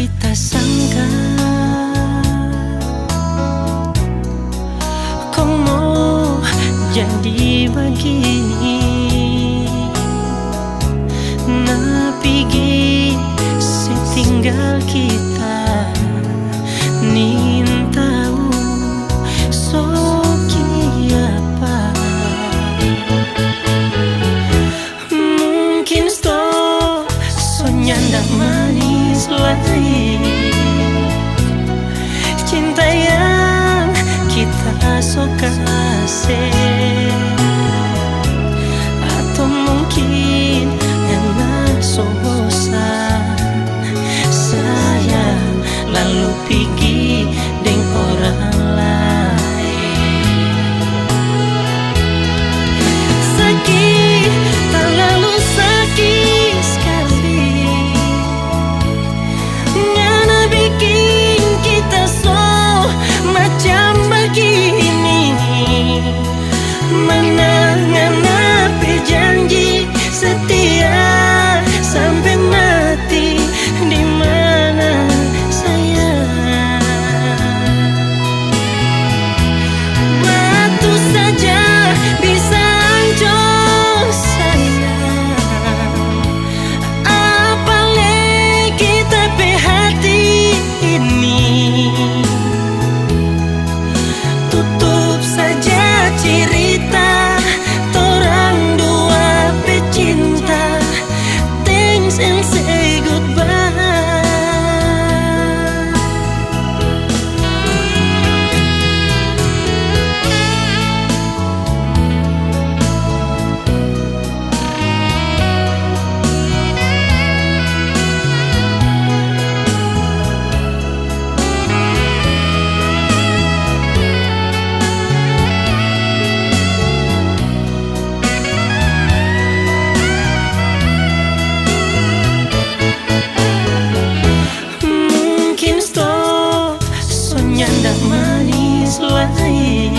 kita sangka kau mau jadi begini, napigi setinggal kita nin tahu soki apa. Mungkin nyandak manis lagi cinta yang kita suka kasih, atau mungkin enak so bosan saya lalu pergi dengan orang lain. Sakit, terlalu sakit sekali, ngana bikin kita so macam begini. Mana ngana berjanji setia sampai mati, di mana sayang? Batu saja bisa hancur sayang, apalagi tapi hati ini. Tutup saja cerita torang dua pecinta, thanks and say goodbye. Mungkin nyandak manis lagi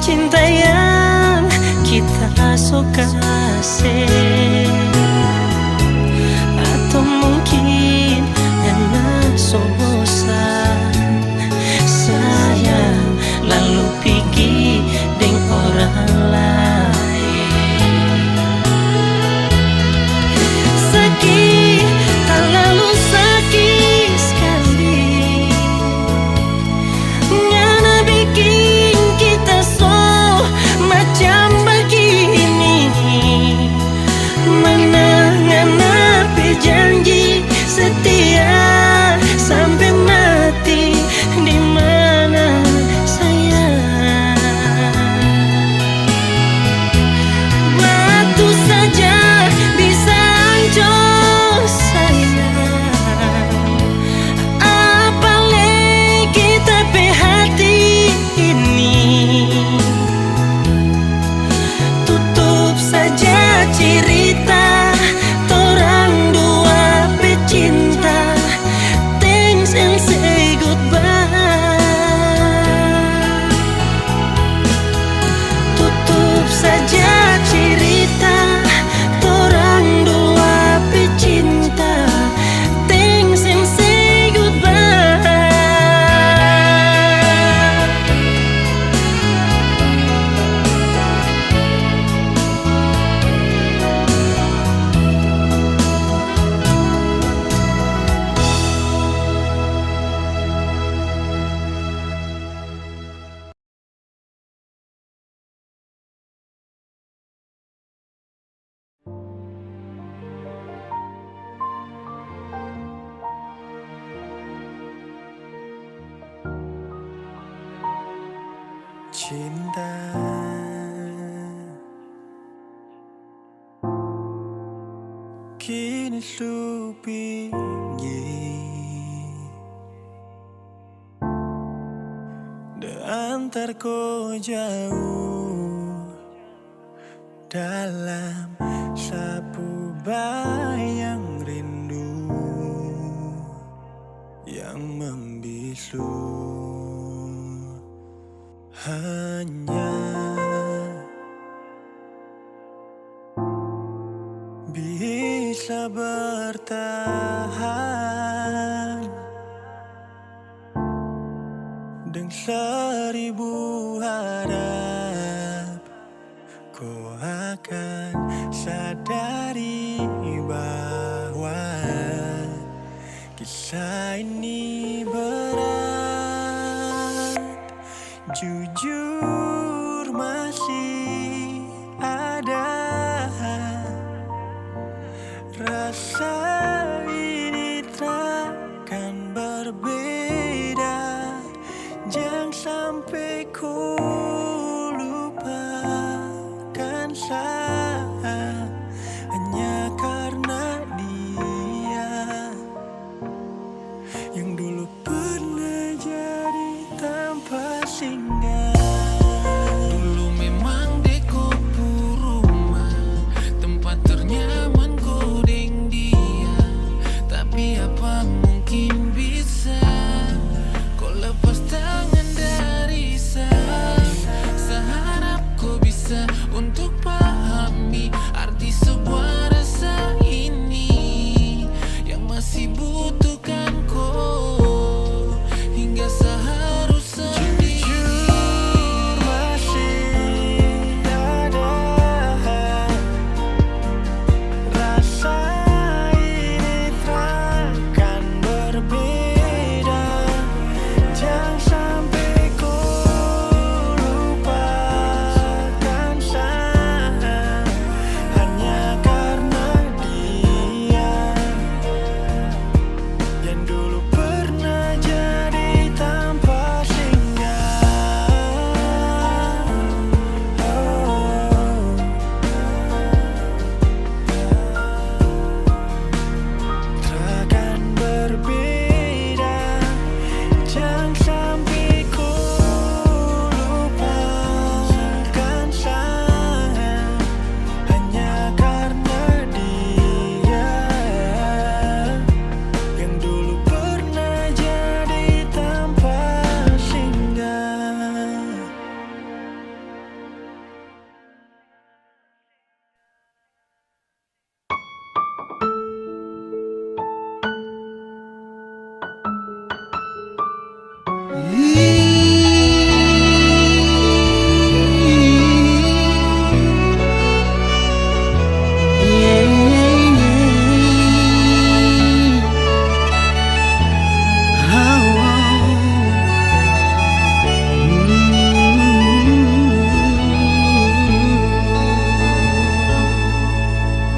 cinta yang kita suka kasih, atau mungkin enak so bosan saya lalu pergi dengan orang lain. Sakit, terlalu sakit sekali, ngana bikin kita so macam begini. Mana ngana berjanji setia sampai mati, di mana sayang? Batu saja bisa hancur sayang, apalagi tapi hati ini. Tutup saja cerita torang dua pecinta, thanks and say goodbye. Tutup saja cerita torang dua pecinta, thanks and say goodbye. Cinta kini supingi antar ko jauh dalam sapu bayang rindu yang membisu. Hanya bisa bertahan seribu harap kau akan sadari bahwa kisah ini berat. Jujur masih ada rasa ini takkan berbeda. Jangan sampai ku lupakan saya hanya karena dia yang dulu pernah jadi tanpa singgah. Dulu memang deko rumah, tempat ternyaman kodeng dia. Tapi apa mungkin bisa kau lepas tangan dari saya. Seharap kau bisa untuk pahami arti sebuah rasa ini yang masih butuhkan kau hingga seharus sendiri. Jujur masih ada rasa ini takkan berbeda. Jangan sampai kau lupakan saya hanya karena dia yang dulu pernah jadi tanpa singgah. Takkan berbeda. Jangan sampai kau lupakan saya hanya karena dia yang dulu pernah jadi tanpa singgah.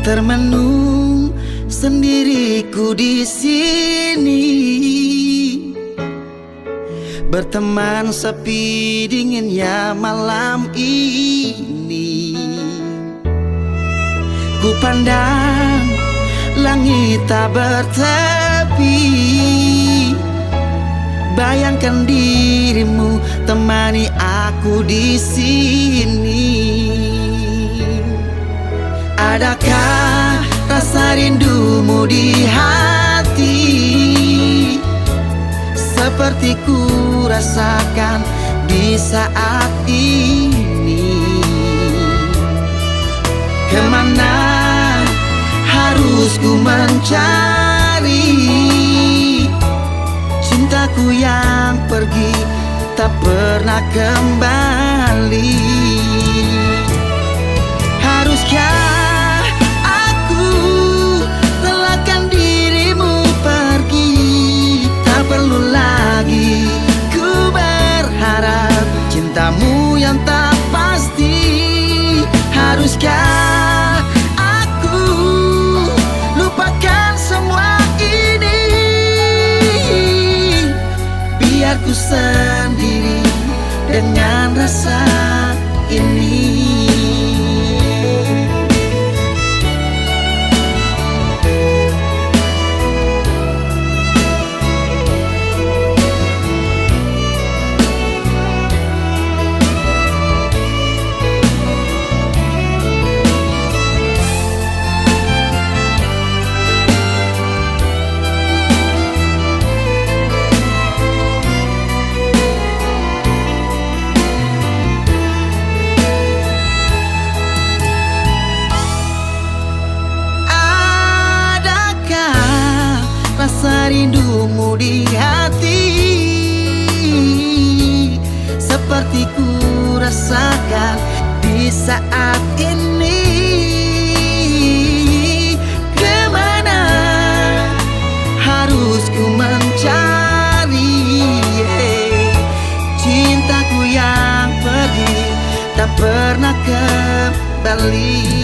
Termenung sendiriku di sini, berteman sepi dinginnya malam ini. Ku pandang langit tak bertepi, bayangkan dirimu temani aku di sini. Adakah rasa rindumu di hati seperti ku rasakan di saat ini? Kemana harus ku mencari cintaku yang pergi tak pernah kembali? Haruskah aku relakan dirimu pergi? Tak perlu lagi ku berharap cintamu yang tak pasti. Haruskah aku lupakan semua ini, biar ku sendiri dengan rasa ini. Rasa rindumu di hati saat ini. Kemana harus ku mencari cintaku yang pergi tak pernah kembali?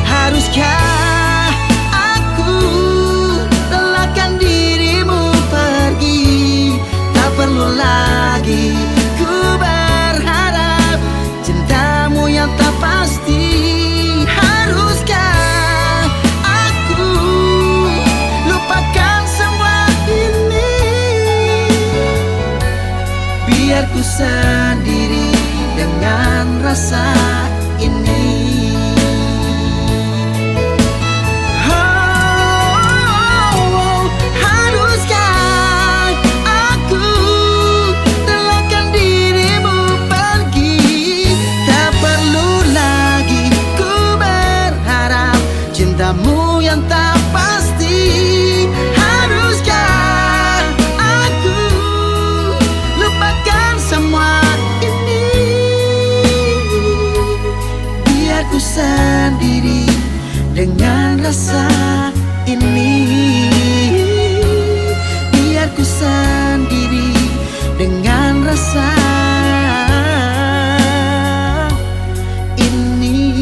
Haruskah aku relakan dirimu pergi? Tak perlu lagi ku berharap cintamu yang tak pasti. Haruskah aku lupakan semua ini? Biar ku sendiri dengan rasa ini. Haruskah aku relakan dirimu pergi? Tak perlu lagi ku berharap cintamu yang tak pasti. Haruskah aku lupakan semua ini? Biar ku sendiri dengan rasa ini. Biar ku sendiri dengan rasa ini.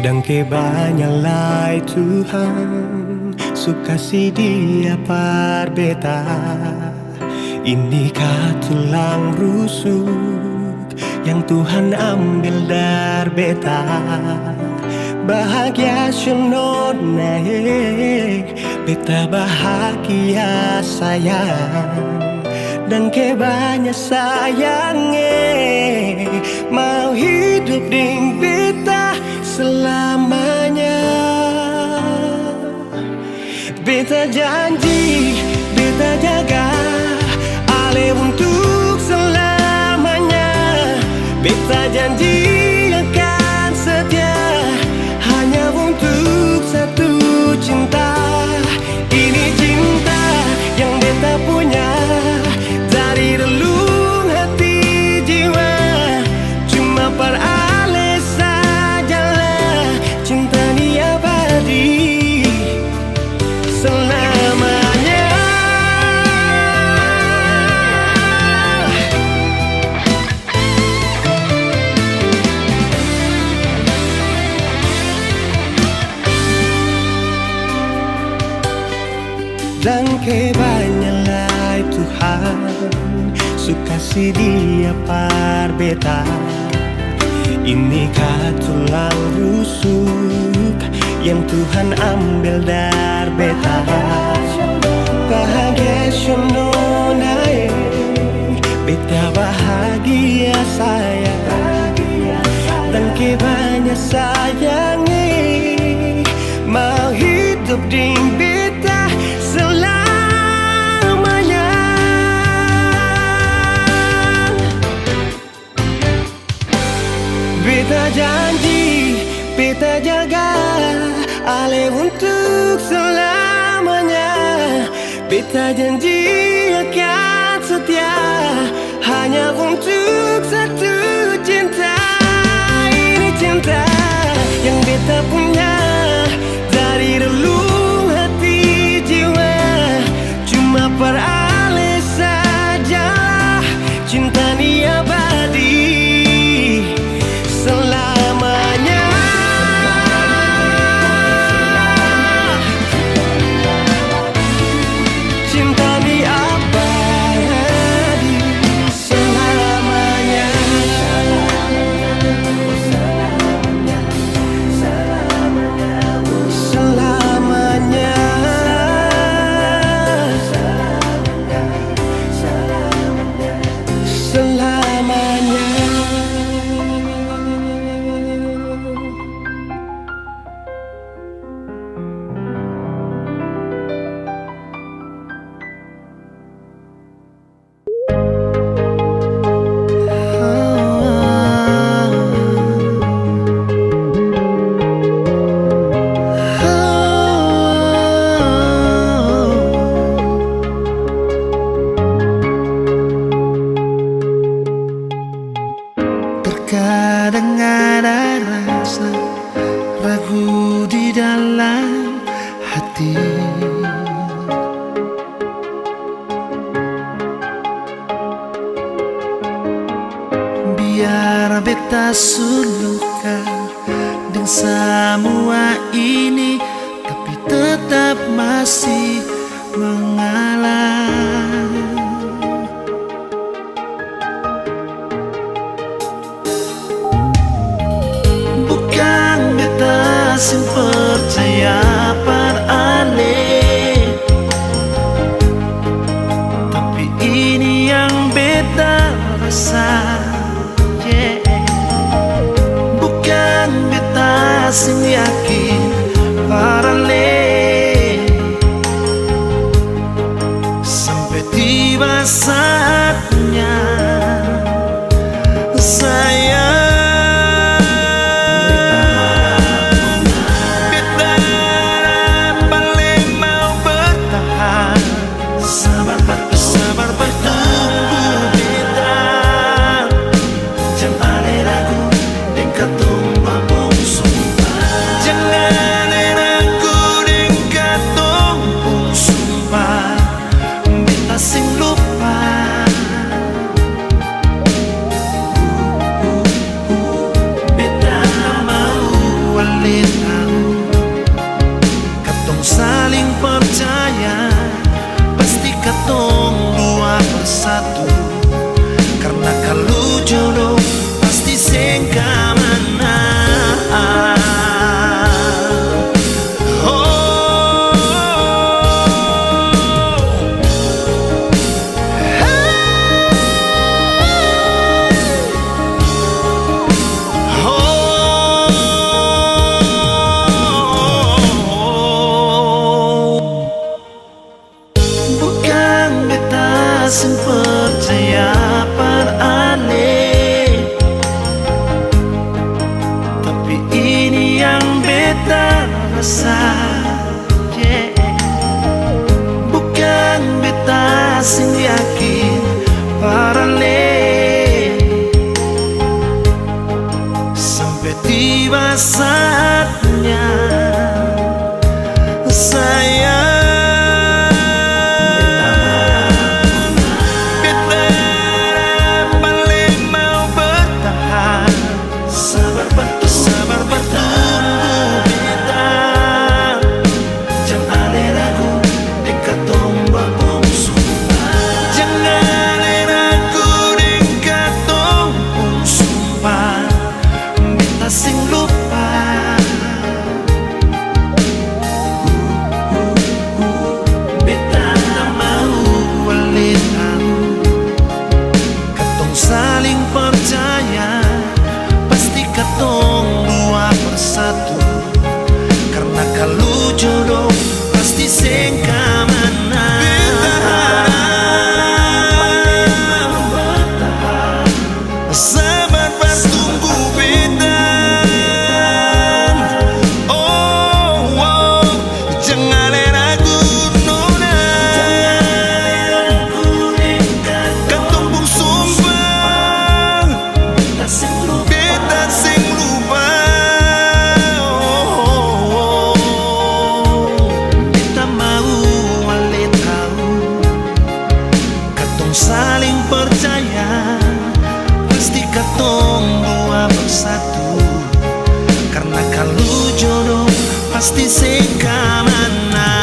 Dan kebanyalah Tuhan suka si dia par beta. Ini tulang rusuk yang Tuhan ambil dari beta. Bahagia senod naik, beta bahagia sayang. Dan kebanyak sayangnya mau hidup ding beta selamanya. Beta janji, beta jaga ale untuk selamanya. Beta janji akan setia hanya untuk satu cinta. Ini cinta yang beta punya dari relung hati jiwa. Cuma per ale sajalah cinta ni abadi selamanya. Dan kebanyalah Tuhan suka si dia par beta. Ini tulang rusuk yang Tuhan ambil dari beta. Bahagia senonai, beta bahagia sayang. Dan kebanyak sayangnya mau hidup ding beta selamanya. Beta janji, beta jaga ale untuk selamanya. Beta janji akan setia hanya untuk satu cinta. Ini cinta yang beta punya dari relung hati jiwa. Cuma per ale sajalah cinta ni abadi selamanya. Cinta ni abadi selamanya. Selamanya. Biar beta sulukan dengan semua ini, tapi tetap masih mengalah. Bukan beta sing percaya par ale, tapi ini yang beta rasa. Bukan beta sing yakin par ale, sampai tiba saatnya saya saling percaya, pasti katong dua bersatu. Karena kalau jodoh pasti sengkamana. Sing percaya par ale, tapi ini yang beta rasa. Bukan beta sing yakin par ale, sampai tiba saatnya saya sing lupa. Beta tak mau walitahu, katong saling percaya, pasti katong dua bersatu. Karena kalau jodoh pasti sengkamana. Sabar pas tunggu beta. Saling percaya, pasti katong dua bersatu. Karena kalau jodoh pasti sengkamana.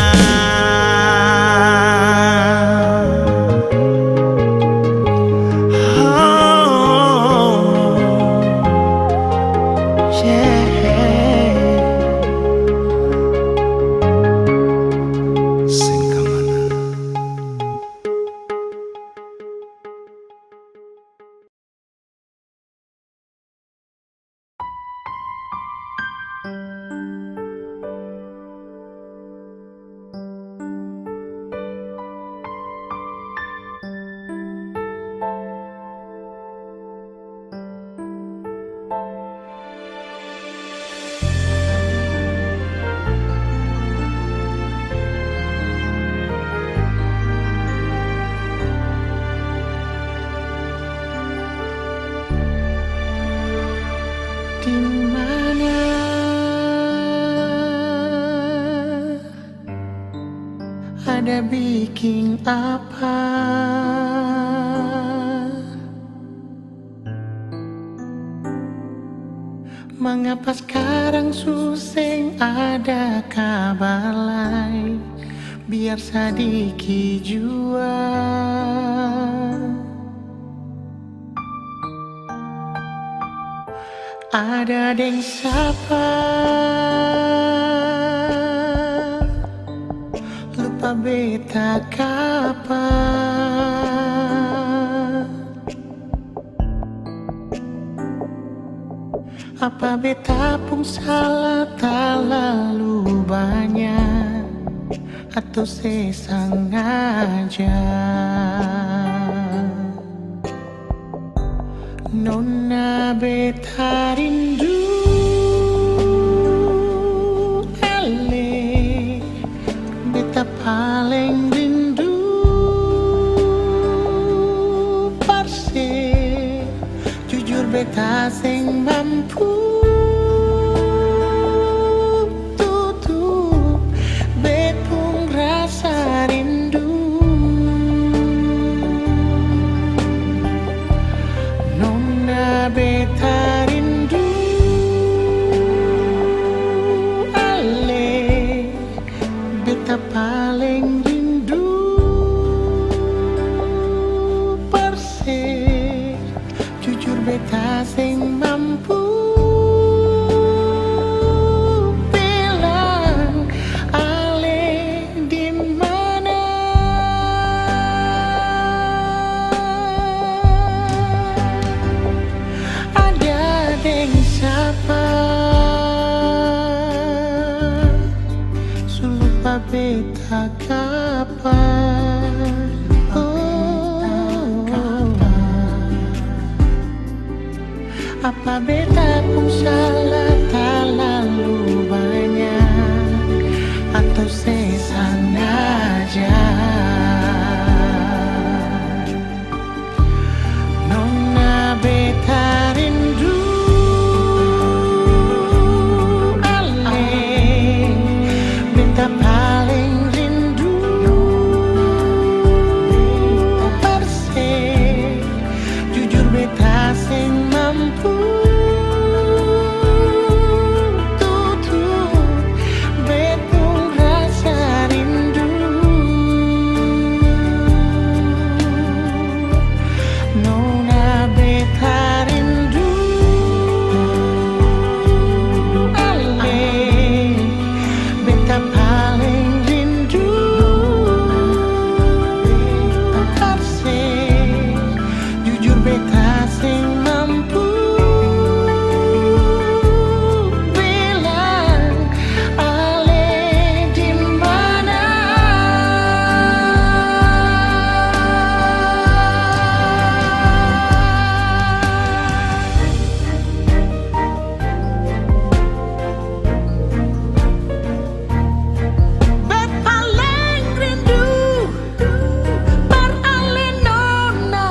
Ada bikin apa? Mengapa sekarang suseng ada kabar lain, biar sadiki jua. Ada deng sapa lupa beta kapa. Apa beta pun salah terlalu banyak, atau sesengaja? Nona beta rindu ele, beta paling rindu parse. Jujur beta sing mampu tutup betung rasa rindu. Nona beta rindu ale, beta paling rindu perse. Jujur beta sing mampu bilang ale di mana. Ada deng siapa lupa beta kapan. Apa beta pun salah terlalu banyak, atau sesengaja? Nona beta rindu ale, beta paling rindu perse. Jujur beta sing mampu tutup betung rasa rindu. Nona beta rindu ale, beta paling rindu perse. Jujur beta sing mampu bilang ale di mana. Bet paling rindu per ale nona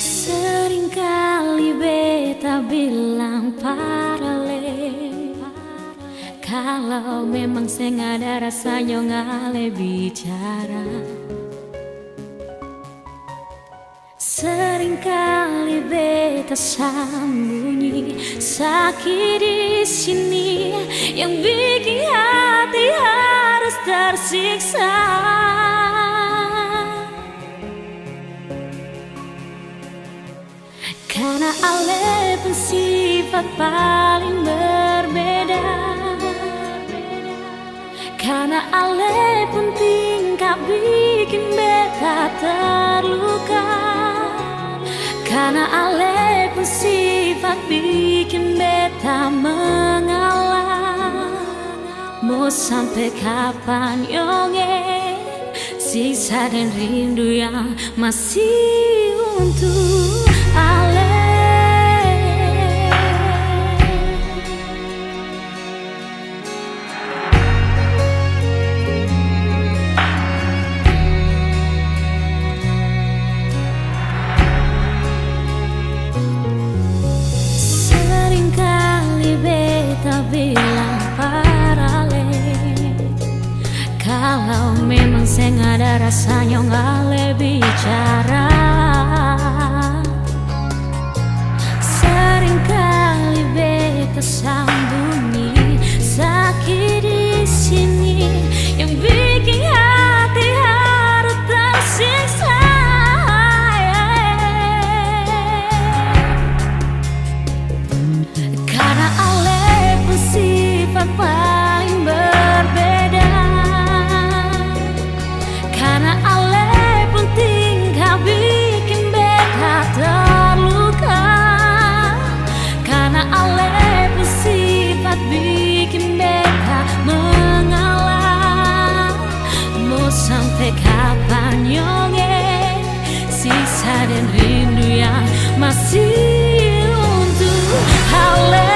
Seringkali beta bilang paralel, kalau memang saya nggak ada rasanya ngale bicara. Seringkali beta sembunyi sakit di sini yang bikin hati harus tersiksa. Karena ale pun sifat paling berbeda, karena ale pun tingkah bikin beta terluka, karena ale pun sifat bikin beta mengalah. Mau sampai kapan yonge sisa dan rindu yang masih untuk ale. Seringkali beta bilang paralel, kalau memang saya nggak ada rasanya ngale bicara. Seringkali beta sembunyi sakit di sini yang bikin hati harus tersiksa. Karena ale pun sifat paling berbeda, karena ale pun tingkah bikin beta terluka, karena ale pun sifat bikin beta mengalah. Mau sampai kapan yonge sisa dan rindu yang masih untuk ale.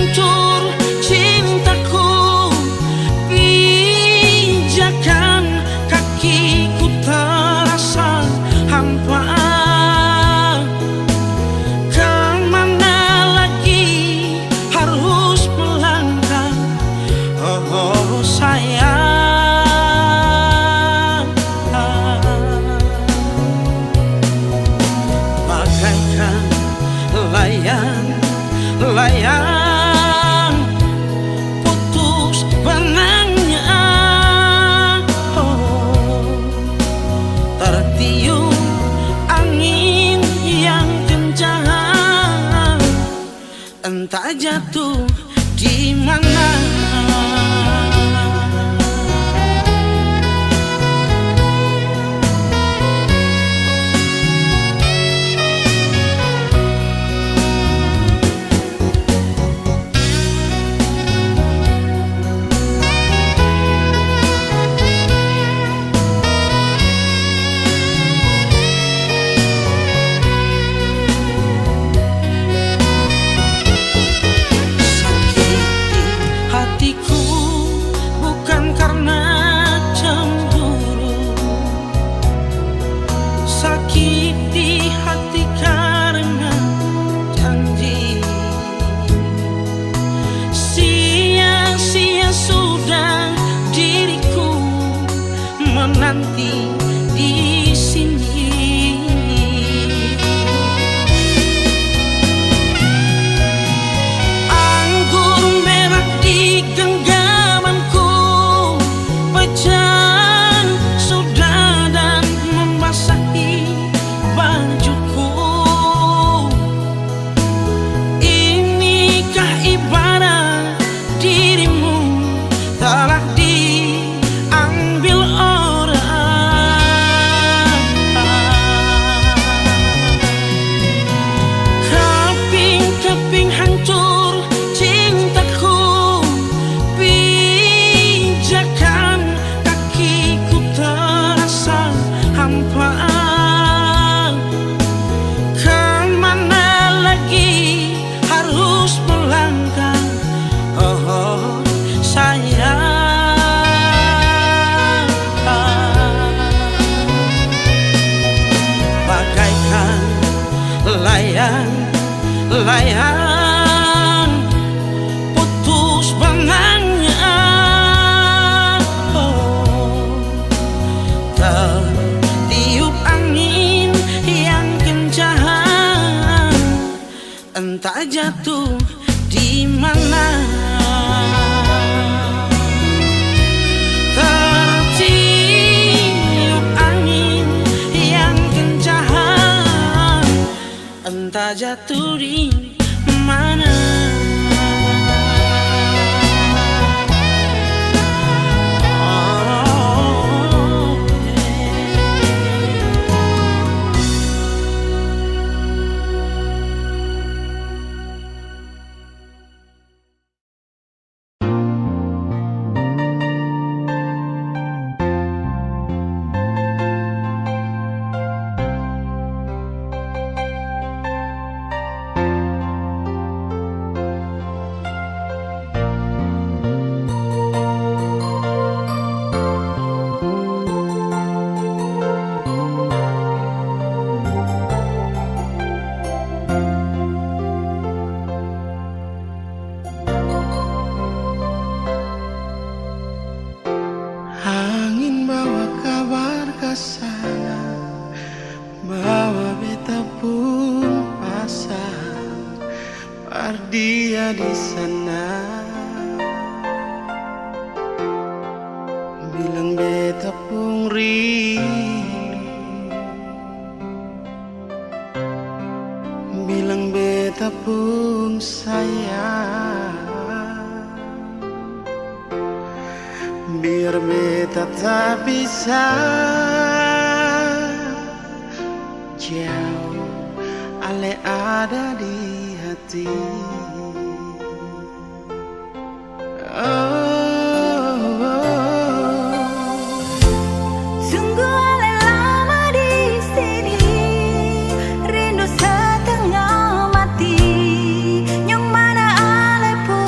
hancur cintaku, pijakan kakiku terasa hampa. Kemana lagi harus melangkah, oh sayang. Bagaikan layang putus benangnya, oh, tertiup angin yang kencang, entah jatuh di mana. Nanti di sini anggur merah di genggamanku pecah sudah dan membasahi bajuku. Inikah ibarat dirimu telah diambil orang. Keping-keping hancur cintaku, pijakan kakiku terasa hampa. Kemana lagi harus melangkah, oh sayang. Bagaikan layang putus benangnya, oh, tertiup angin yang kencang, entah jatuh di mana. Tertiup angin yang kencang, entah jatuh di mana. Angin bawa kabar ke sana, bawa beta pun pasang dia di sana. Bilang beta pun rindu, bilang beta pun sayang. Biar beta tak bisa jauh, ale ada di hati. Sungguh ale lama di sini, rindu setengah mati. Yang mana ale pun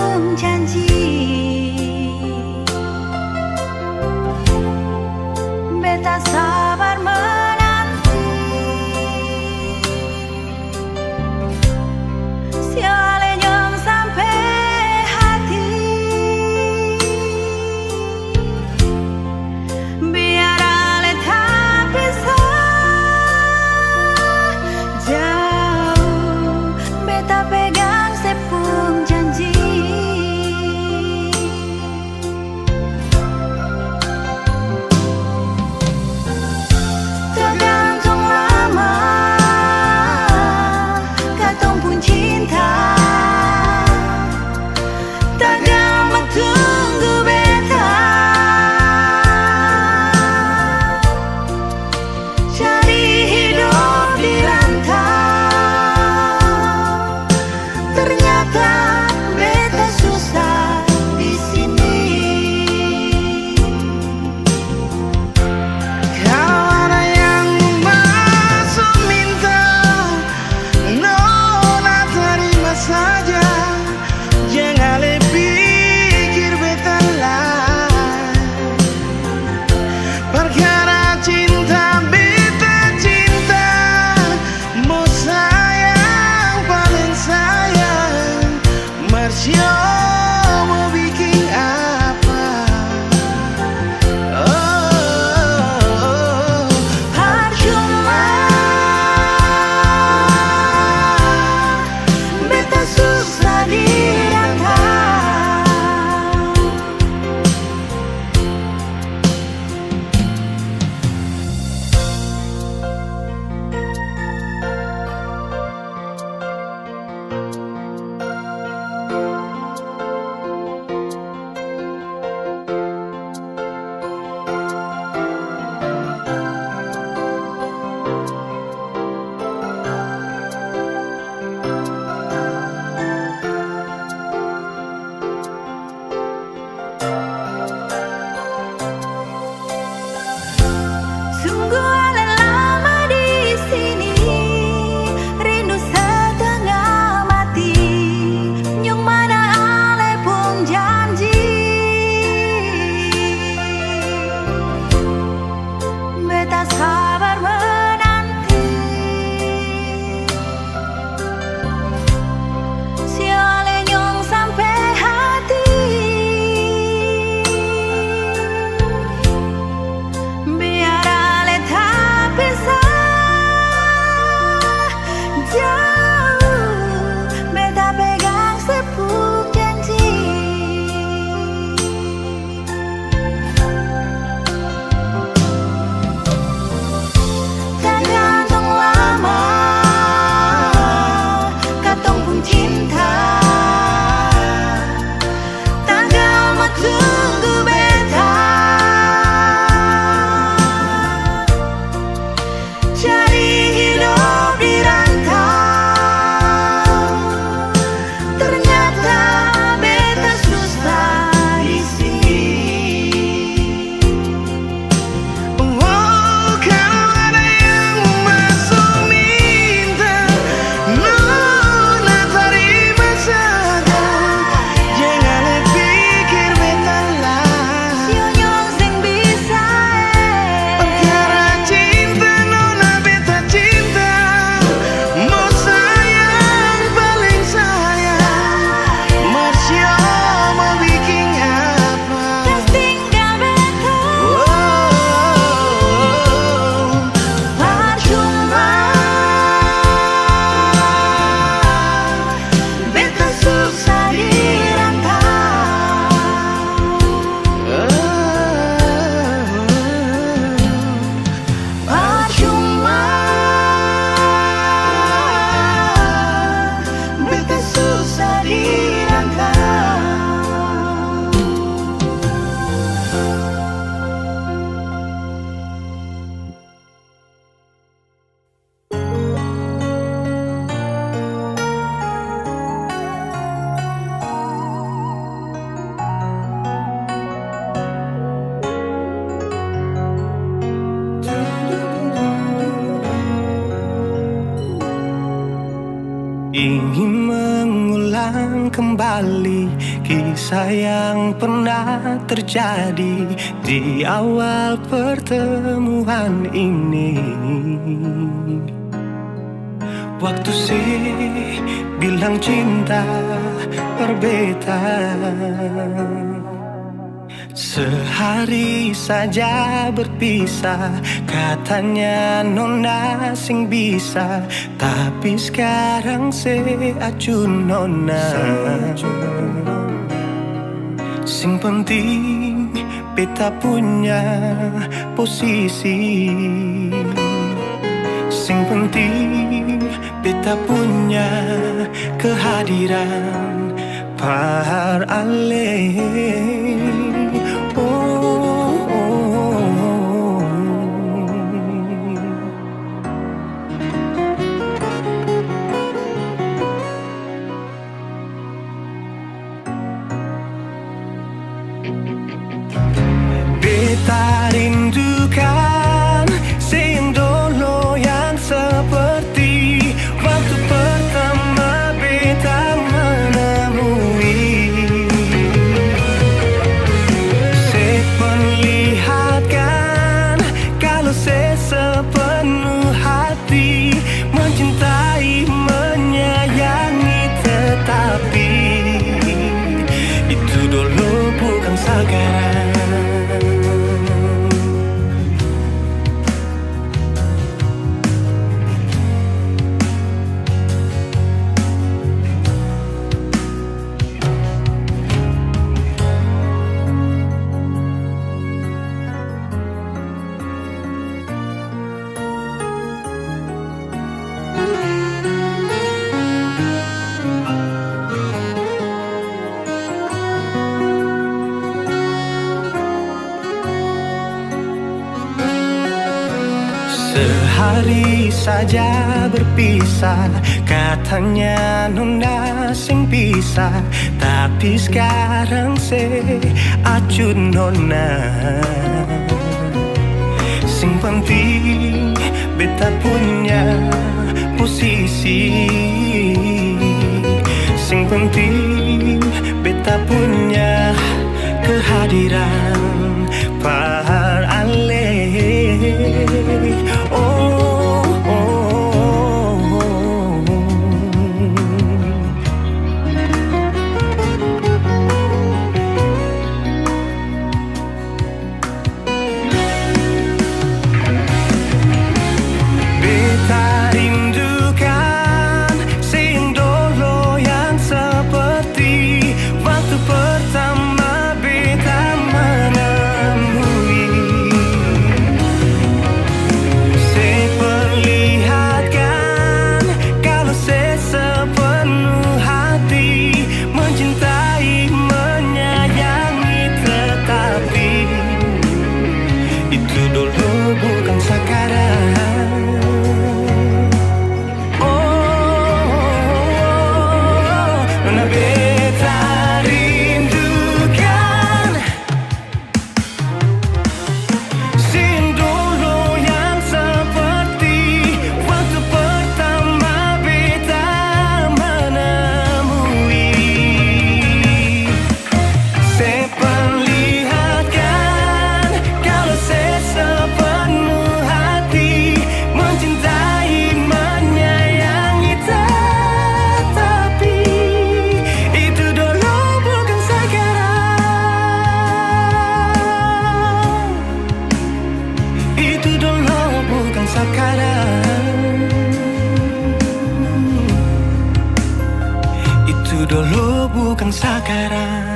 terulang kembali kisah yang pernah terjadi di awal pertemuan ini. Waktu sih bilang cinta berbeda, sehari saja berpisah, katanya nona sing bisa, tapi sekarang se acun nona. Sing penting beta punya posisi, sing penting beta punya kehadiran par ale. Beta rindukan sing dulu yang seperti waktu pertama beta menemui. Saya perlihatkan kalau saya sepenuh hati mencintai, menyayangi, tetapi itu dulu bukan sekarang. Sehari saja berpisah, katanya nona sing bisa, tapi sekarang se acun nona. Sing penting beta punya posisi, sing penting beta punya kehadiran par ale. Beta rindukan sing dulu yang seperti waktu pertama beta menemui. Saya perlihatkan kalau saya sepenuh hati mencintai, menyayangi, tetapi itu dulu bukan sekarang. Nona beta rindukan sing dulu yang seperti waktu pertama beta menemui. Saya perlihatkan kalau saya sepenuh hati mencintai, menyayangi, tetapi itu dulu bukan sekarang. Itu dulu bukan sekarang. Itu dulu bukan sekarang.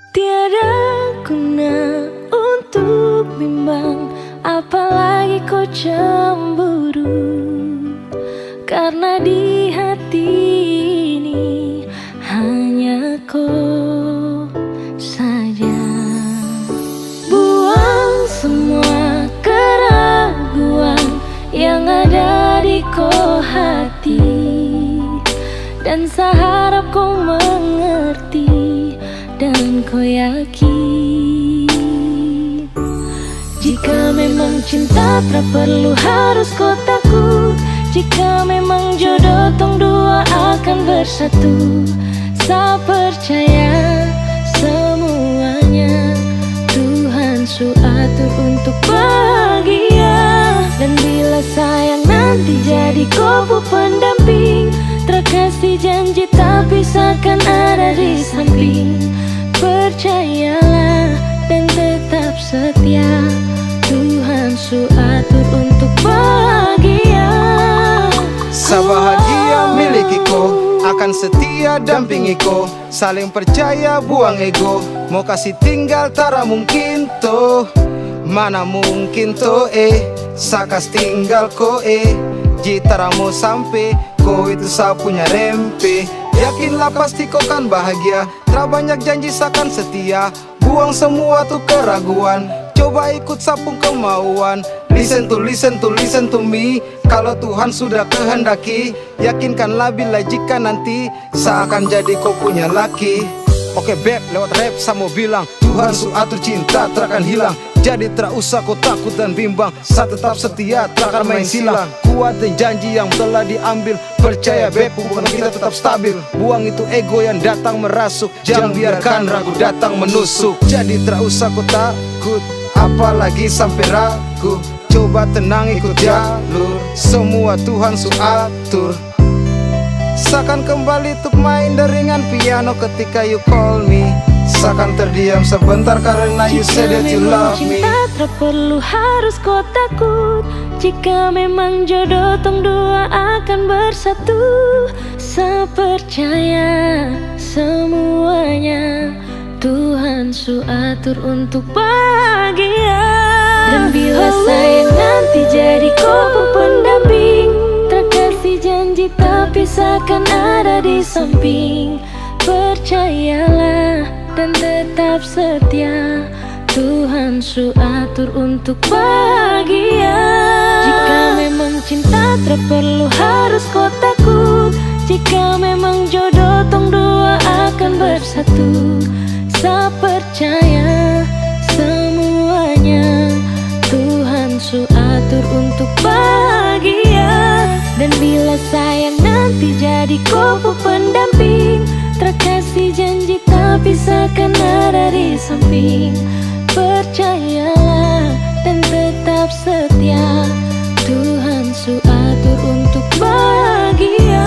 Tiada guna untuk bimbang, apalagi kau cemburu, karena di hati ini hanya kau saja. Buang semua keraguan yang ada di kau hati, dan saya harap kau mengerti dan kau yakin. Jika memang cinta tak perlu harus kau takut. Jika memang jodoh tong dua akan bersatu. Saya percaya semuanya Tuhan su atur untuk bahagia. Dan bila sayang nanti jadi kau pendamping, terkasih janji tapi seakan ada di samping. Percayalah dan tetap setia, Tuhan su atur untuk bahagia. Sabahagia miliki ko, akan setia dampingi ko. Saling percaya buang ego, mau kasih tinggal tara mungkin to. Mana mungkin to sakas tinggal ko jitara mau sampai ko itu saya punya rempe. Yakinlah pasti kau kan bahagia, tak banyak janji sakan setia. Buang semua tuh keraguan, coba ikut sapung kemauan. Listen to me. Kalau Tuhan sudah kehendaki, yakinkanlah bila jika nanti seakan jadi kau punya laki. Oke beb, lewat rap saya mau bilang, Tuhan su atur cinta terakan hilang. Jadi tak usah kau takut dan bimbang, saya tetap setia terakan main silang. Kuatin janji yang telah diambil, percaya beb hubungan kita tetap stabil. Buang itu ego yang datang merasuk, jangan biarkan ragu datang menusuk. Jadi tak usah kau takut, apalagi sampai ragu. Coba tenang ikut jalur, semua Tuhan su atur. Seakan kembali untuk main deringan piano ketika you call me. Seakan terdiam sebentar karena you said that you love me. Cinta tak perlu harus kau takut. Jika memang jodoh tong dua akan bersatu. Saya percaya semuanya Tuhan su atur untuk bahagia. Dan bila sayang nanti jadi kau pendamping, terkasih janji tapi seakan ada di samping. Percayalah dan tetap setia, Tuhan su atur untuk bahagia. Jika memang cinta tak perlu harus kau takut. Jika memang jodoh tong dua akan bersatu. Saya percaya semuanya Tuhan su atur untuk bahagia. Dan bila sayang nanti jadi kau pendamping, terkasih janji tapi seakan ada di samping. Percayalah dan tetap setia, Tuhan su atur untuk bahagia.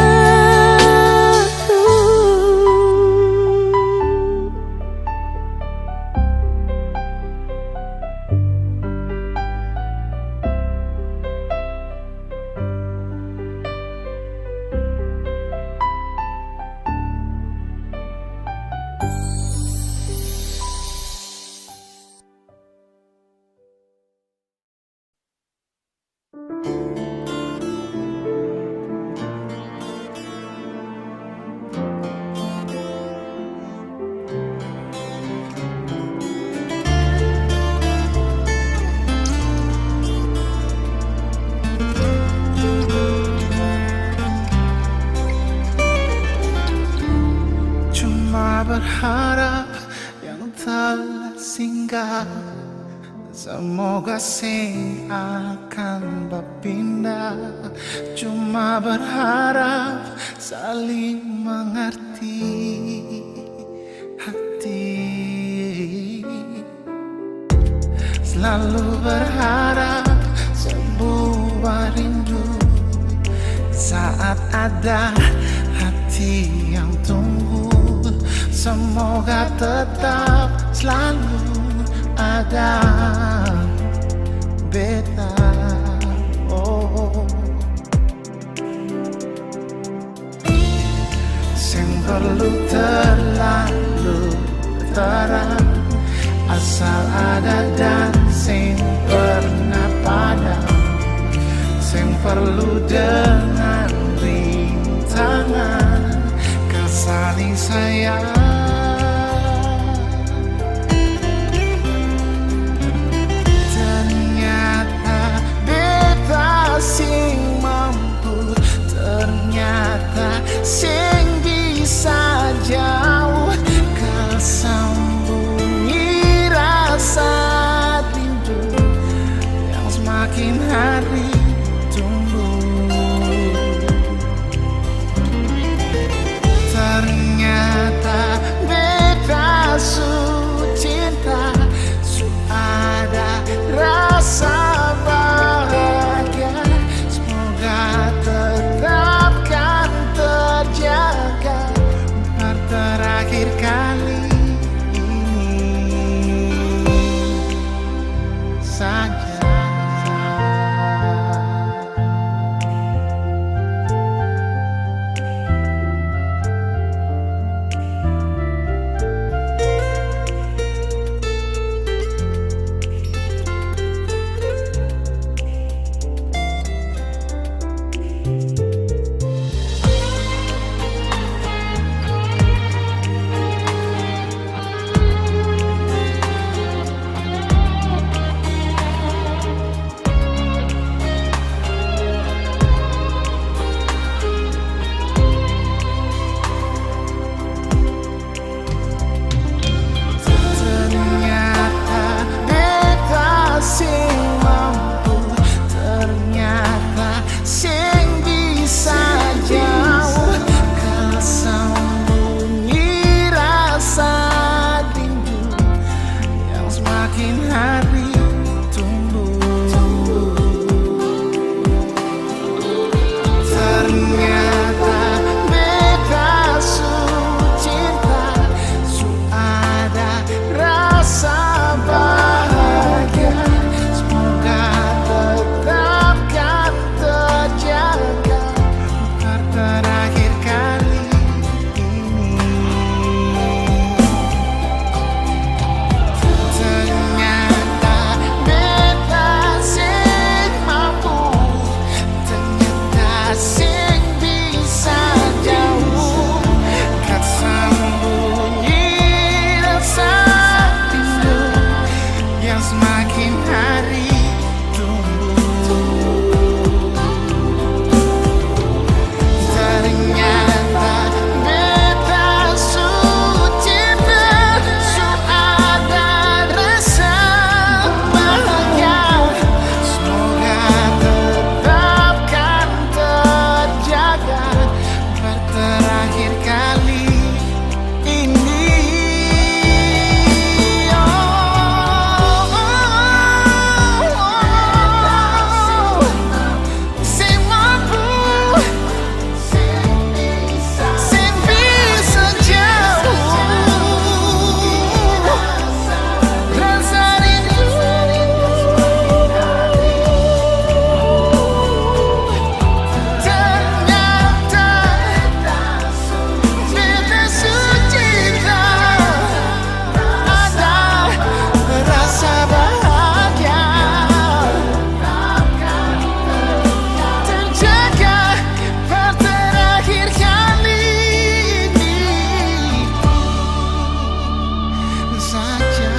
Berharap yang telah singgah, semoga sing akan berpindah. Cuma berharap saling mengerti hati. Selalu berharap sebuah rindu saat ada hati yang tunggu. Semoga tetap selalu ada beta. Oh, sing perlu terlalu terang, asal ada dan sing pernah padam. Sing perlu dengan rintangan, saling sayang. semakin hari tumbuh. Ternyata beta su cinta, su ada rasa bahagia. Semoga tetapkan terjaga untuk terakhir kali ini. Ternyata beta sing mampu, ternyata sing bisa jauh. Kat sembunyi rasa rindu yang semakin hari tumbuh. Ternyata beta su cinta, su ada rasa bahagia. Semoga tetapkan terjaga untuk terakhir kali ini. Sing mampu, sing bisa jauh rasa rindu. Ternyata beta su cinta, ada rasa bahagia. Terjaga per terakhir kali ini saja.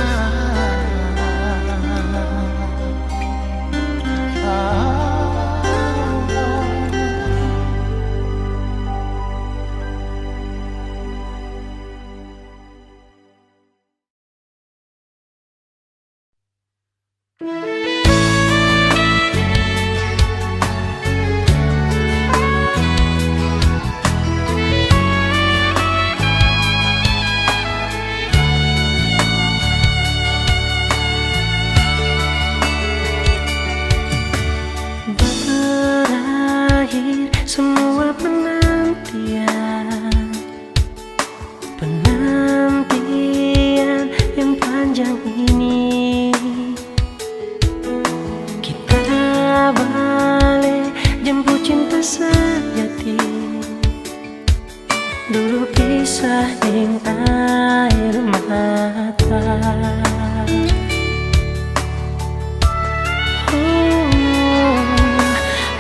Berakhir semua penantian, penantian yang panjang ini. Kita balik jemput cinta sejati. Dulu pisah ning air mata.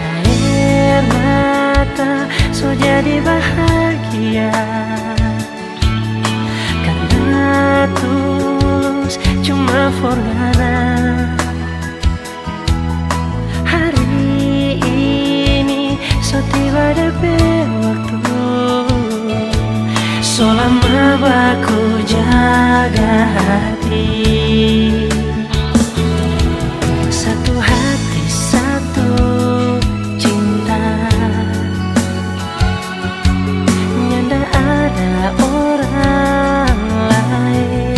Air mata so jadi bahagia karena tulus cuma forgana. Hari ini so tiba DP waktu, so lama baku jaga hati. Satu hati satu cinta, nyanda ada orang lain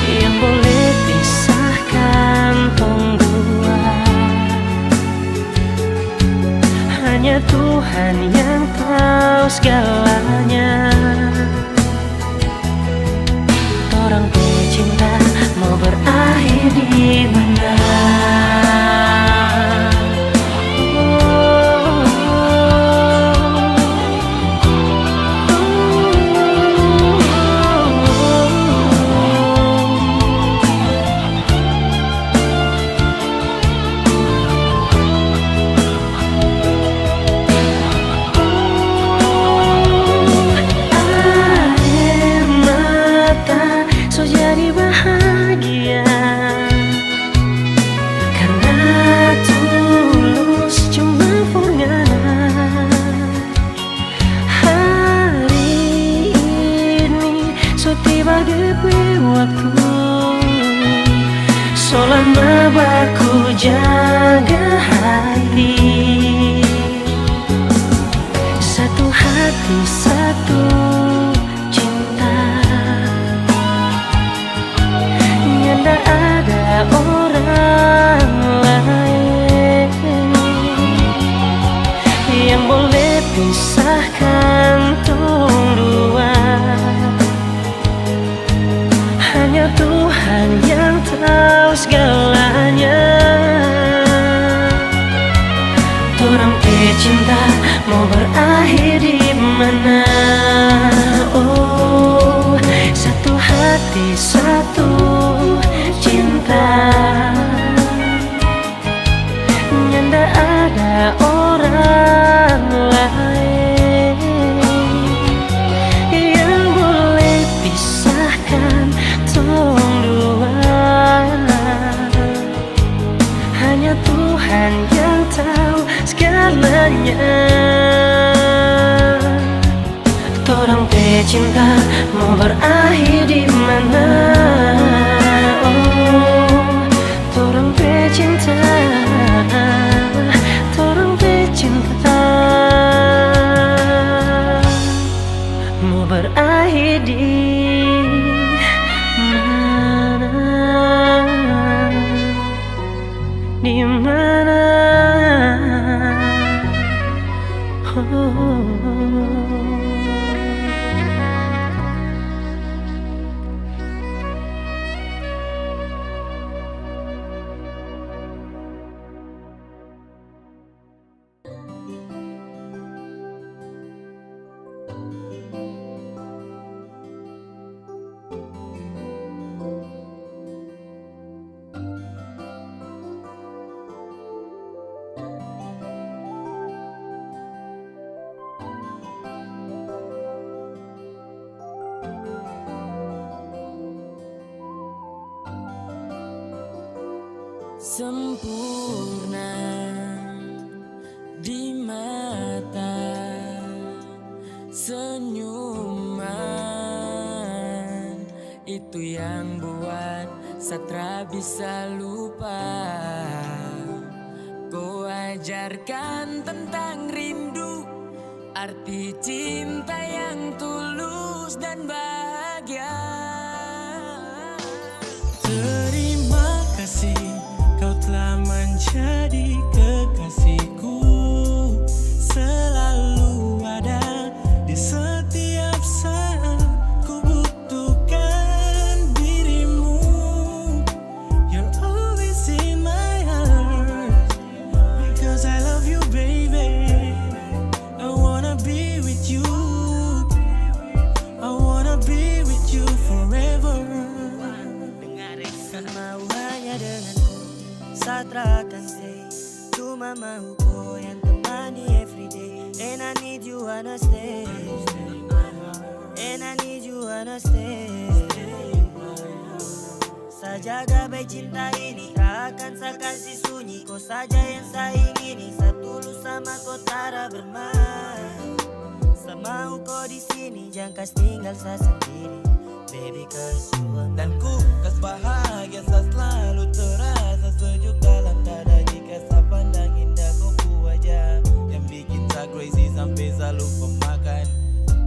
yang boleh pisahkan tong dua. Hanya Tuhan yang tahu segalanya. Orang pecinta mau berakhir di mana? Air mata so jadi bahagia karena tulus cuma forgana. Hari ini so tiba DP waktu, so lama baku jaga hati. Satu hati satu cinta, Hanya Tuhan yang tahu segalanya. Torang cinta mau berakhir di mana? Oh, satu hati, satu cinta. Nyanda ada orang lain yang boleh pisahkan tong dua. Hanya Tuhan yang tahu segalanya. Torang cinta mau berakhir di mana? Oh, torang cinta, torang cinta mau berakhir di mana? Di mana? Oh. Sempurna di mata, senyuman itu yang buat Satra bisa lupa. Kau ajarkan tentang rindu, arti cinta yang tulus dan bahagia. Terima kasih kau telah menjadi kekasihku, selalu ada di setiap saat ku butuhkan dirimu. You're always in my heart because I love you, baby. I wanna be with you, I wanna be with you forever. Semau hanya denganku, Satra akan stay. Cuma mau kau yang temani everyday. And I need you wanna stay, and I need you wanna stay. Sajaga baik cinta ini, akan saya kasih sunyi. Kau saja yang saya ingini, setulus sama kau tara bermain. Semau kau di sini, jangan kas tinggal saya sendiri. Baby, cause you are mine. Dan ku kas bahagia saya selalu terasa sejuk dalam dada jika saya pandang indah kau wajah yang bikin saya crazy sampai saya lupa makan.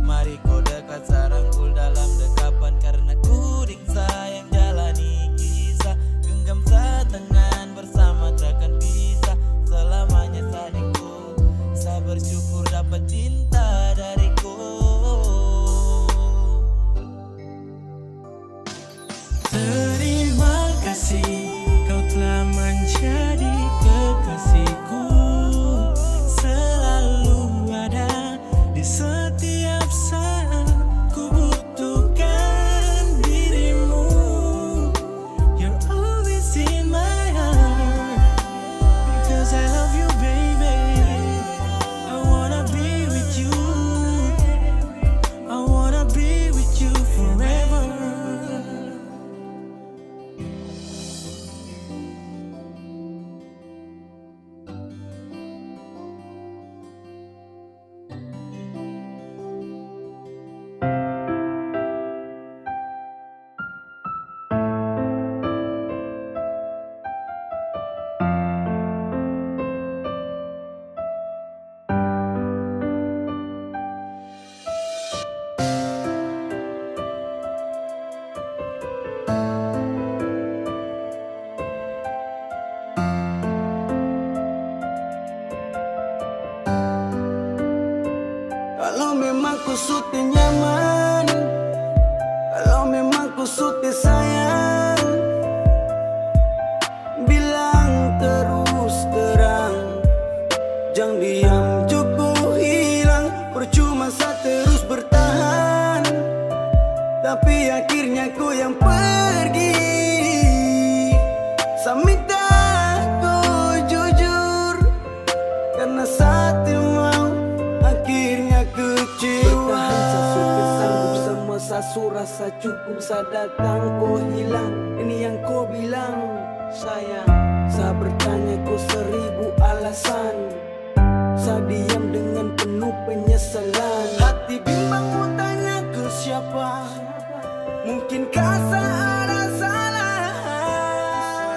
Mari kau dekat sarangkul dalam dekapan karena ku ring sayang jalani kisah. Genggam setangan bersama takkan bisa selamanya sadingku. Saya bersyukur dapat cinta dariku. Terima kasih kau telah menjadi kekasihku, selalu ada di setiap saat ku butuhkan dirimu. You're always in my heart because I love you, baby. I wanna be with you, I wanna be with you forever. Kalau memang ku suka nyaman, kalau memang kusute sayang, bilang terus terang, jangan diam cukup hilang. Percuma saya terus bertahan, tapi akhirnya kau yang pergi. Saya minta kau jujur, karena saat mau akhirnya kecewa. Bertahan saya suka sanggup, semua saya rasa cukup. Saya datang kau hilang, ini yang kau bilang. Sayang, saya bertanya kau 1000 alasan. Saya diam dengan penuh penyesalan. Hati bimbang mau tanya ke siapa, mungkinkah saya ada salah?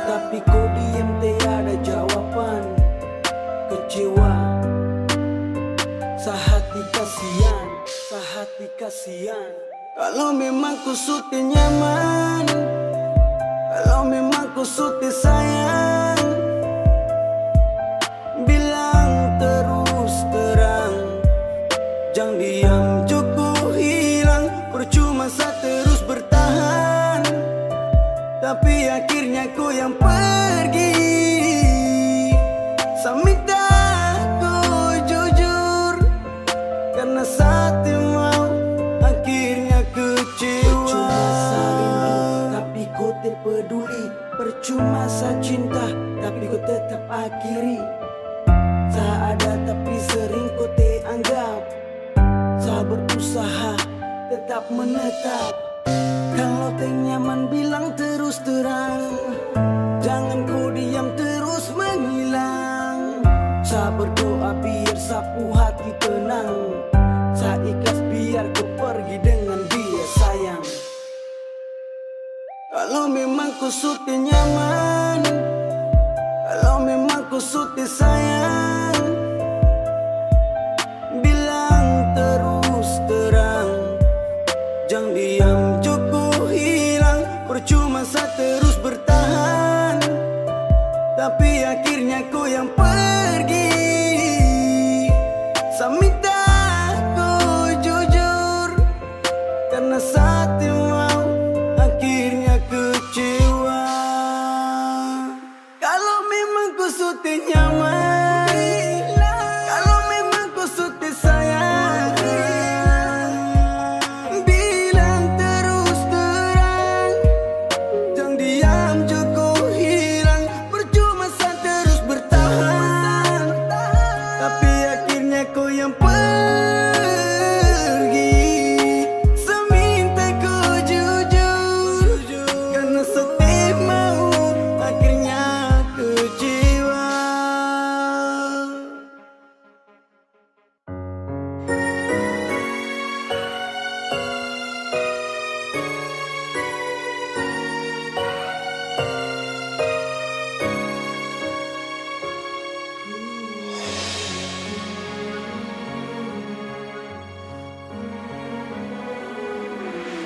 Tapi kau diam tiada jawaban. Kecewa, sehati kasihan, sehati kasihan. Kalau memang kau suka nyaman, kalau memang kau suka sayang, bilang terus terang, jangan diam cukup hilang. Percuma saya terus bertahan, tapi akhirnya kau yang pergi. Saya minta kau jujur, karena saat mau akhirnya kecewa. Percuma saya rindu, tapi kau tak peduli. Percuma saya cinta, tapi kau tetap akhiri. Saya ada tapi sering kau tak anggap. Saya berusaha tetap menetap. Kalau tak nyaman bilang terus terang, jangan kau diam terus menghilang. Saya berdoa biar sapu hati tenang. Saya ikhlas biar kau pergi dengan dia sayang. Kalau memang kau suka nyaman, kalau memang kau suka sayang, bilang terus terang, jangan diam cukup hilang. Percuma saya terus bertahan, tapi akhirnya kau yang pergi. Saya minta kau jujur, karena saat mau akhirnya kecewa. Kalau memang kau suka nyaman, kalau memang kau suka sayang, bilang terus terang, jangan diam cukup hilang. Percuma saya terus bertahan, tapi akhirnya kau yang pergi. Saya minta kau jujur, karena setiap mau akhirnya kecewa.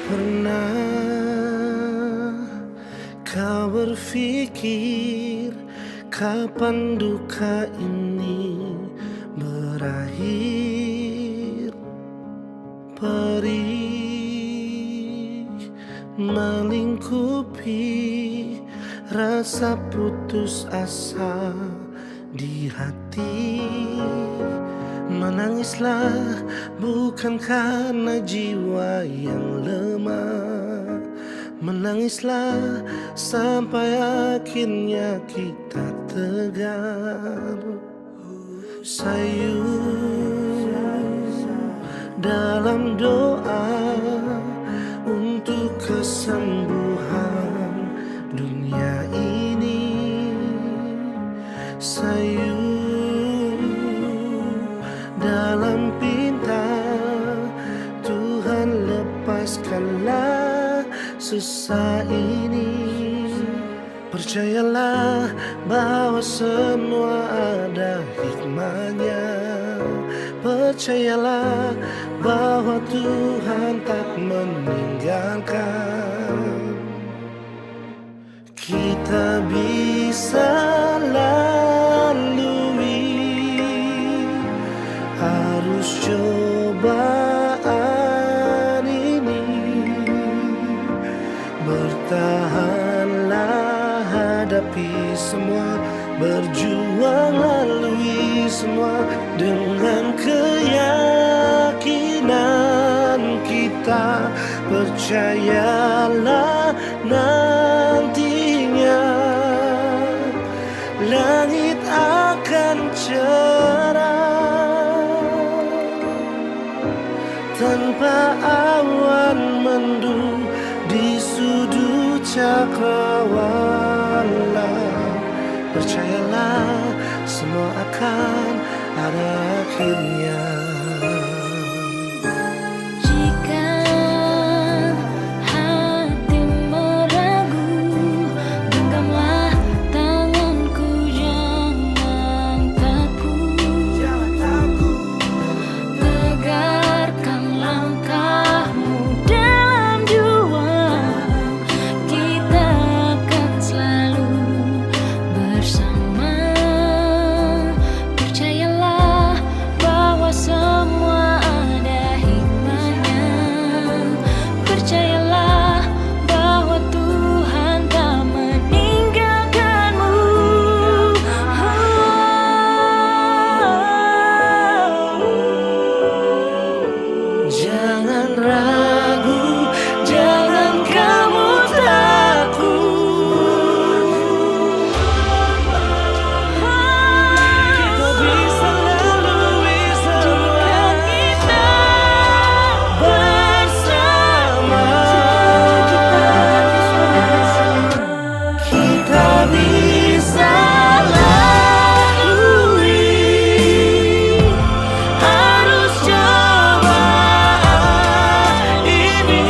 Pernah kau berpikir kapan duka ini berakhir? Perih melingkupi rasa putus asa di hati. Menangislah bukan karena jiwa yang lemah. Menangislah sampai akhirnya kita tegar. Sayu dalam doa untuk kesembuhan dunia ini. Sayu dalam pinta, Tuhan lepaskanlah susah ini. Percayalah bahwa semua ada hikmahnya. Percayalah bahwa Tuhan tak meninggalkan. Kita bisa lalui arus cobaan ini Bertahanlah, hadapi semua, berjuang lalui semua dengan keyakinan kita. Percayalah nantinya langit akan cerah tanpa awan mendung di sudut cakrawala. Percayalah semua akan ada akhirnya. Jika hati meragu, genggamlah tanganku, jangan takut. Tegarkan langkahmu dalam juang, kita akan selalu bersama. Percayalah bahwa semua ada hikmahnya. Percayalah bahwa Tuhan tak meninggalkanmu. Jangan ragu, jangan kamu takut. Kita bisa lalui semua Kita bersama. Kita bisa lalui arus cobaan ini.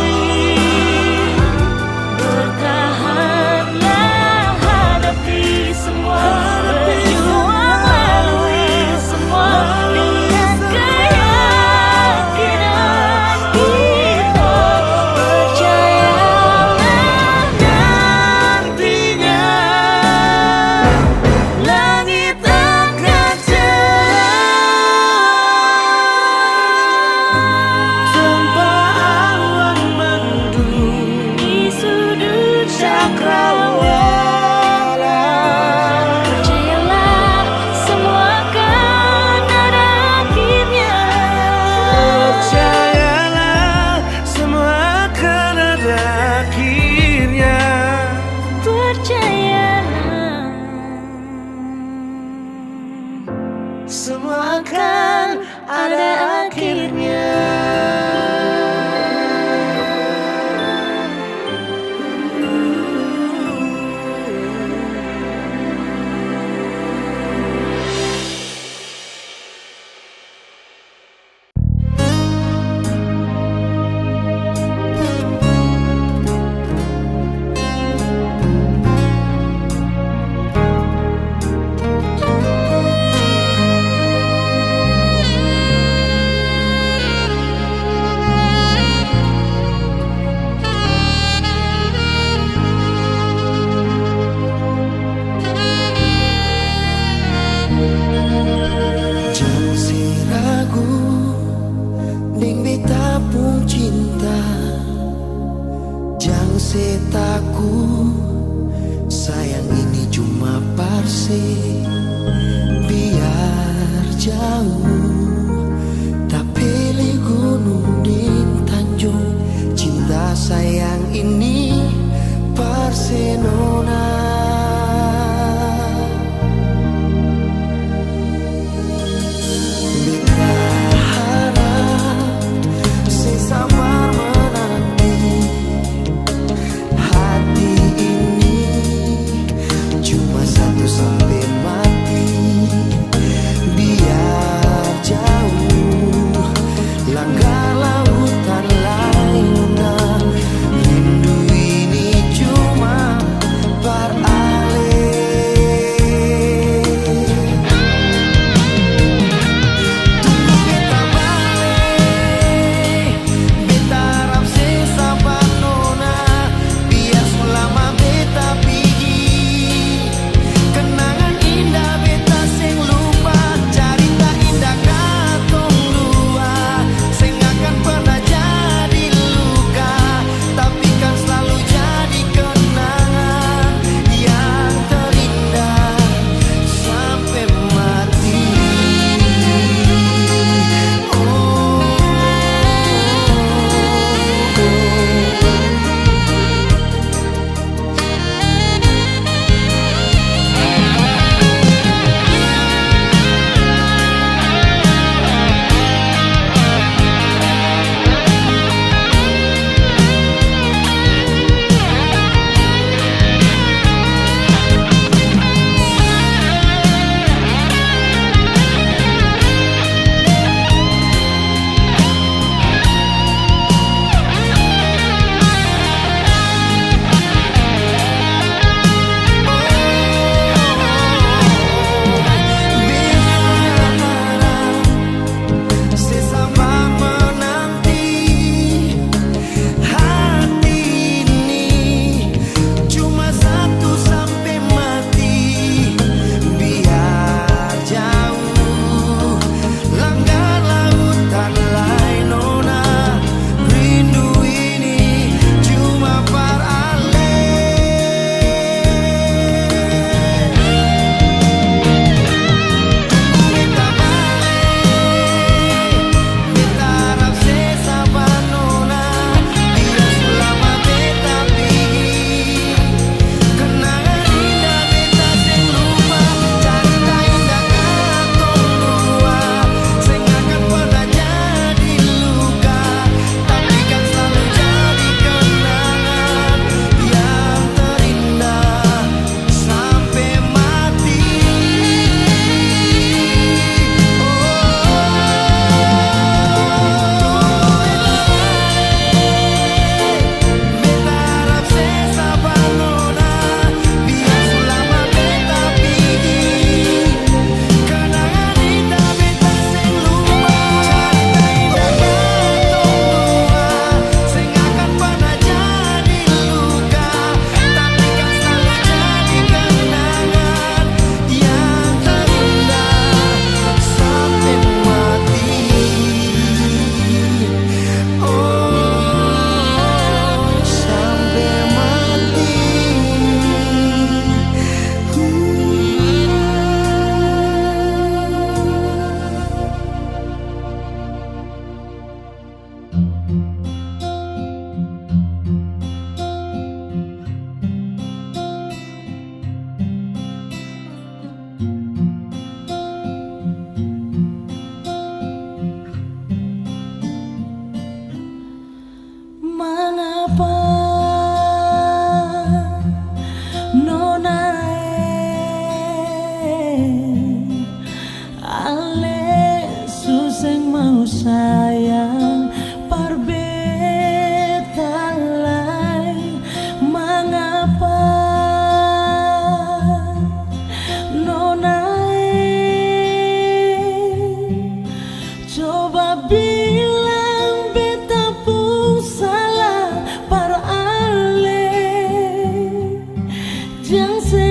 bertahanlah, hadapi semua, berjuang lalui semua dengan keyakinan kita. Percayalah Nantinya langit akan cerah tanpa awan mendung di sudut cakrawala. Percayalah semua akan ada akhirnya. Percayalah semua akan ada akhirnya. Percayalah Semua akan ada akhirnya. Jangan si ragu ning beta pun cinta. Jangan si takut, sayang ini cuma parse. Biar jauh tak pilih gunung din tanjung. Cinta sayang ini parse nona. Sabar menanti hati ini cuma satu sampai mati. Biar jauh langkah lautan lain, lindui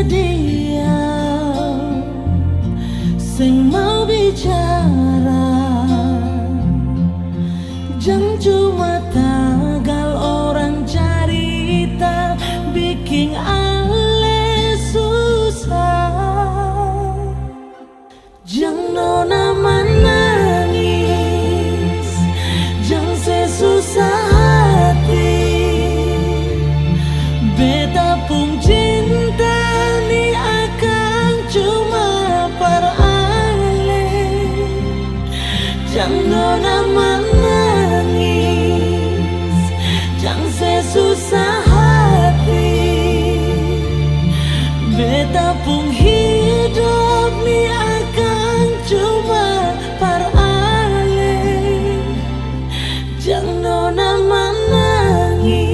diam, sing mau bicara, jangan cuma tagal orang cerita bikin ale susah. Jangan nona menangis, jangan sesusah hati. Beta pun cinta ni akan cuma perale. Jangan nona menangis, jangan sesusah hati. Beta pun hidup ni akan cuma perale. Jangan nona menangis.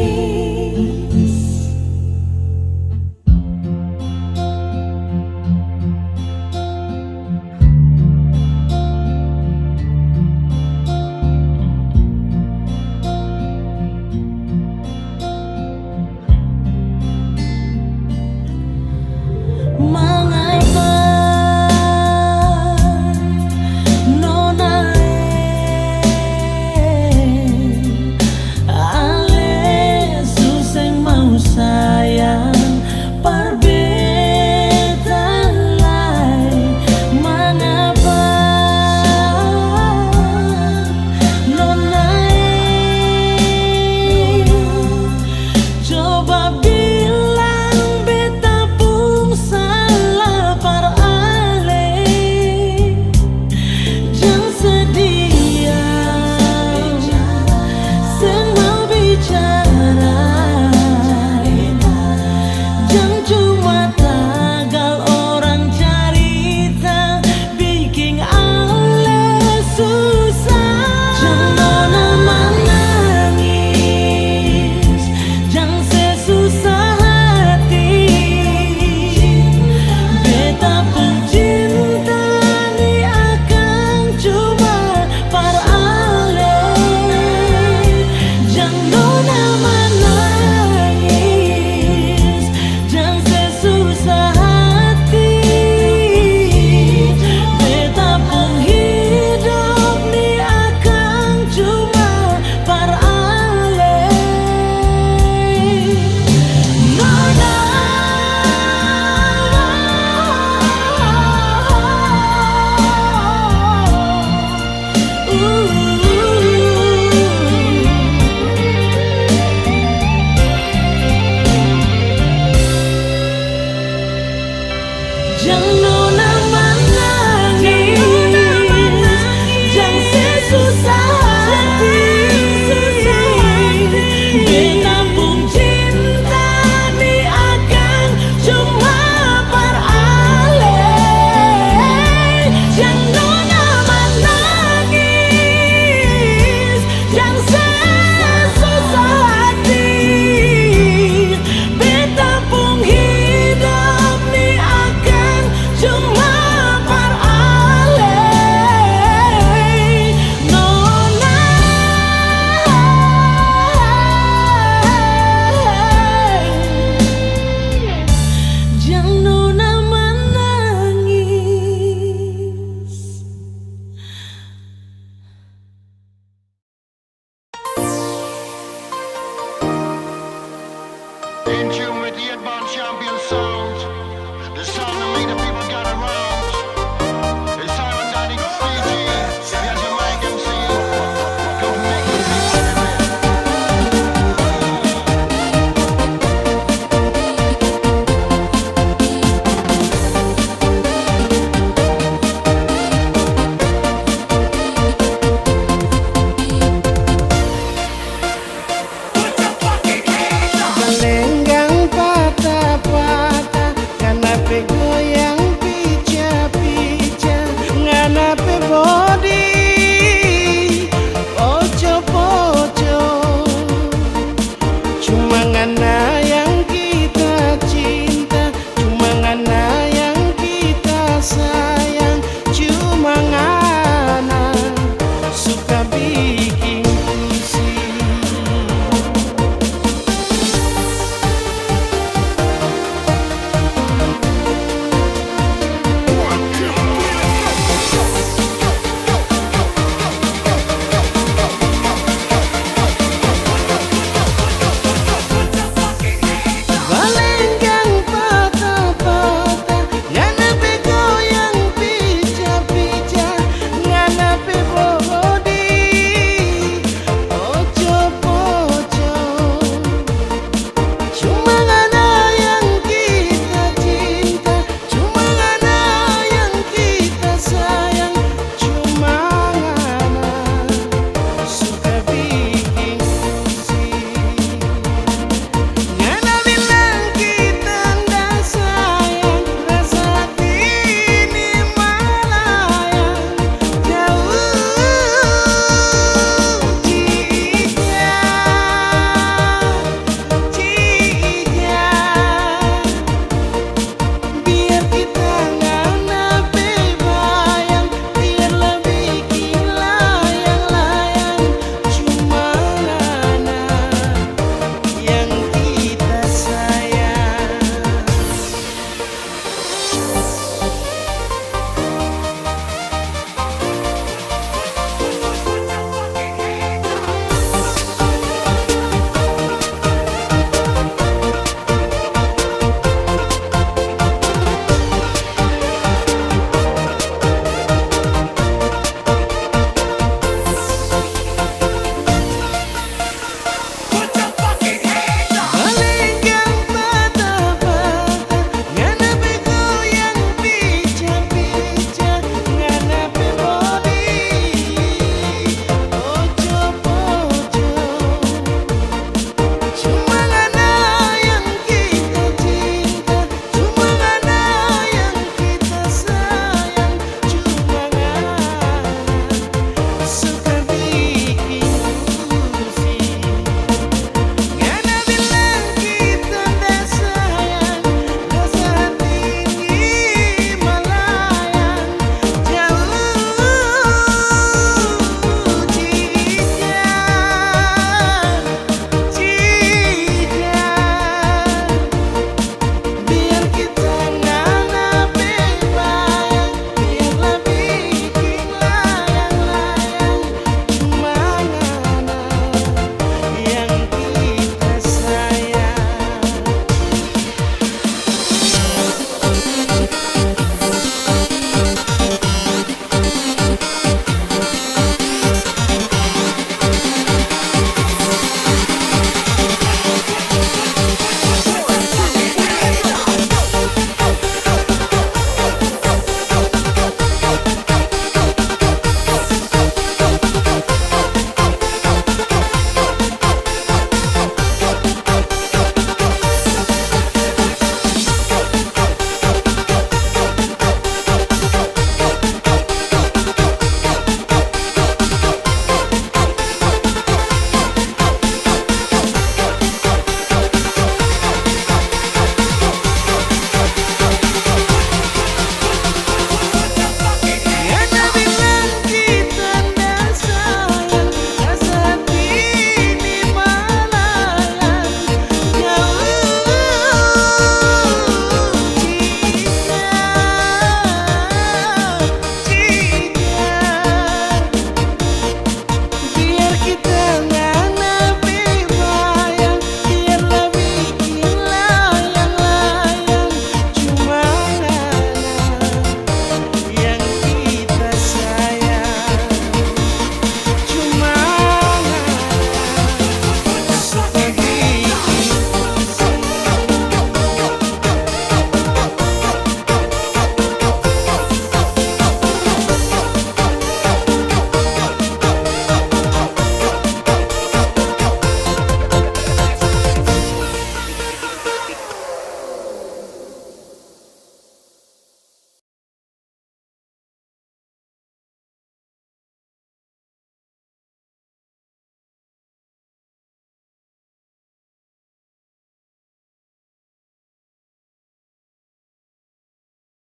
Mengapa nona ale susah mau sayang perbedaan lain. Mengapa nona coba